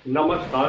નમસ્કાર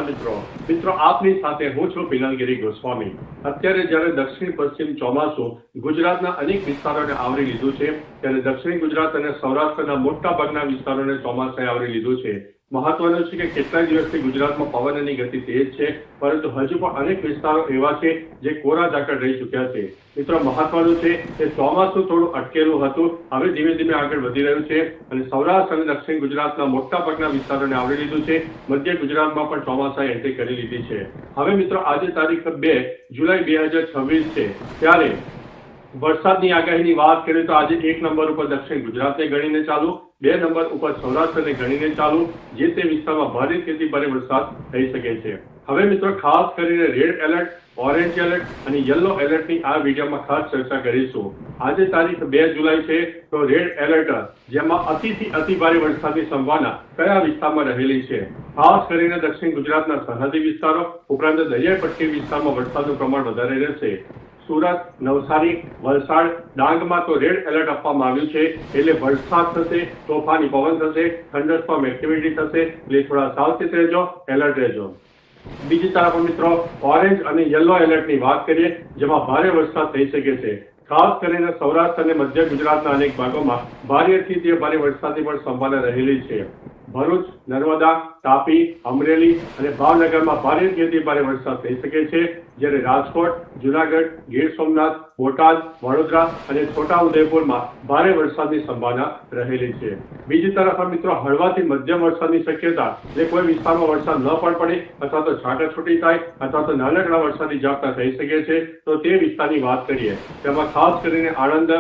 મિત્રો આપની સાથે હું છું પિનલગીરી ગોસ્વામી। અત્યારે જ્યારે દક્ષિણ પશ્ચિમ ચોમાસું ગુજરાતના અનેક વિસ્તારોને આવરી લીધું છે, ત્યારે દક્ષિણ ગુજરાત અને સૌરાષ્ટ્રના મોટા ભાગના વિસ્તારોને ચોમાસાએ આવરી લીધું છે। મહત્વનું છે કે કેટલાય દિવસથી ગુજરાતમાં પવનની ગતિ તેજ છે, પરંતુ હજુ પણ અનેક વિસ્તારો એવા છે જે કોરા ઝાકળ રહી ચૂક્યા છે। મિત્રો મહત્વનું છે કે ચોમાસું થોડું અટકેલું હતું, હવે ધીમે ધીમે આગળ વધી રહ્યું છે અને સૌરાષ્ટ્ર અને દક્ષિણ ગુજરાતના મોટા ભાગના વિસ્તારોને આવરી લીધું છે। મધ્ય ગુજરાતમાં પણ ચોમાસાએ એન્ટ્રી કરી લીધી છે। હવે મિત્રો આજે તારીખ 2 જુલાઈ 2026 છે, ત્યારે વરસાદની આગાહીની વાત કરીએ તો આજે 1 નંબર ઉપર દક્ષિણ ગુજરાતને ગણીને ચાલુ, 2 નંબર ઉપર સૌરાષ્ટ્રને ગણીને ચાલુ, જે તે વિસ્તારમાં ભારેથી ભારે વરસાદ થઈ શકે છે। હવે મિત્રો ખાસ કરીને રેડ એલર્ટ, ઓરેન્જ એલર્ટ અને યલો એલર્ટની આ વિડીયોમાં ખાસ ચર્ચા કરીશું। આજે તારીખ 2 જુલાઈ છે, તો રેડ એલર્ટ જેમાં અતિથી અતિ ભારે વરસાદની સંભાવના કયા વિસ્તારમાં રહેલી છે? ખાસ કરીને દક્ષિણ ગુજરાતના સરહદી વિસ્તારો ઉપરાંત દરિયાઈ પટ્ટી વિસ્તારમાં વરસાદનું પ્રમાણ વધારે રહેશે। સુરત, નવસારી, વલસાડ, ડાંગમાં તો રેડ એલર્ટ આપવામાં આવ્યું છે, એટલે વરસાદ થશે, તોફાની પવન થશે, થંડરસ્ટોર્મ એક્ટિવિટી થશે, એટલે થોડા સાવચેત રહેજો, એલર્ટ રહેજો। બીજી તરફ મિત્રો ઓરેન્જ અને યલો એલર્ટની વાત કરીએ, જેમાં ભારે વરસાદ થઈ શકે છે। ખાસ કરીને સૌરાષ્ટ્ર અને મધ્ય ગુજરાતના અનેક ભાગોમાં ભારેથી ભારે વરસાદની પણ સંભાવના રહેલી છે। ભરૂચ, નર્મદા, તાપી, અમરેલી અને ભાવનગરમાં ભારેથી ભારે વરસાદ થઈ શકે છે, જ્યારે રાજકોટ, જુનાગઢ, ગીર સોમનાથ, બોટાદ, વડોદરા અને છોટાઉદેપુરમાં ભારે વરસાદની સંભાવના રહેલી છે। બીજી તરફ મિત્રો હળવાથી મધ્યમ વરસાદની શક્યતા, એટલે કોઈ વિસ્તારમાં વરસાદ ન પણ પડે અથવા તો છાંટાછૂટી થાય અથવા તો નાનકડા વરસાદી ઝાપટા થઈ શકે છે, તો તે વિસ્તારની વાત કરીએ, તેમાં ખાસ કરીને આણંદ,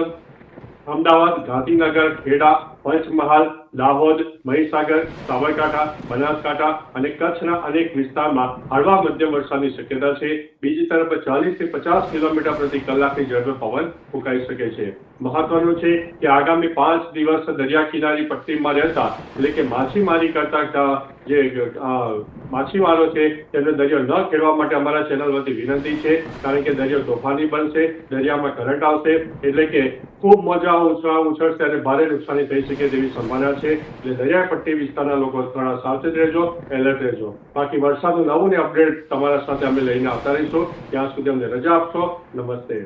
અમદાવાદ, ગાંધીનગર, ખેડા, પંચમહાલ, દાહોદ, મહીસાગર, સાબરકાંઠા, બનાસકાંઠા અને કચ્છના અનેક વિસ્તારમાં હળવા મધ્યમ વરસાદની શક્યતા છે। બીજી તરફ 40 થી 50 કિલોમીટર પ્રતિ કલાકની ઝડપે પવન ફૂંકાઈ શકે છે। મહત્વનું છે કે આગામી 5 દિવસ દરિયા કિનારી પટ્ટીમાં રહેતા, એટલે કે માછીમારી કરતા જે માછીમારો છે તેમને દરિયો ન ખેડવા માટે અમારા ચેનલ વતી વિનંતી છે, કારણ કે દરિયો તોફાની બનશે, દરિયામાં કરંટ આવશે, એટલે કે ખૂબ મોજા ઉછળશે અને ભારે નુકસાની થઈ શકે તેવી સંભાવના છે। એટલે દરિયા પટ્ટી વિસ્તારના લોકો થોડા સાવચેત રહેજો, એલર્ટ રહેજો। બાકી વરસાદનું નવું ને અપડેટ તમારા સાથે અમે લઈને આવતા રહીશું। ત્યાં સુધી અમને રજા આપશો। નમસ્તે।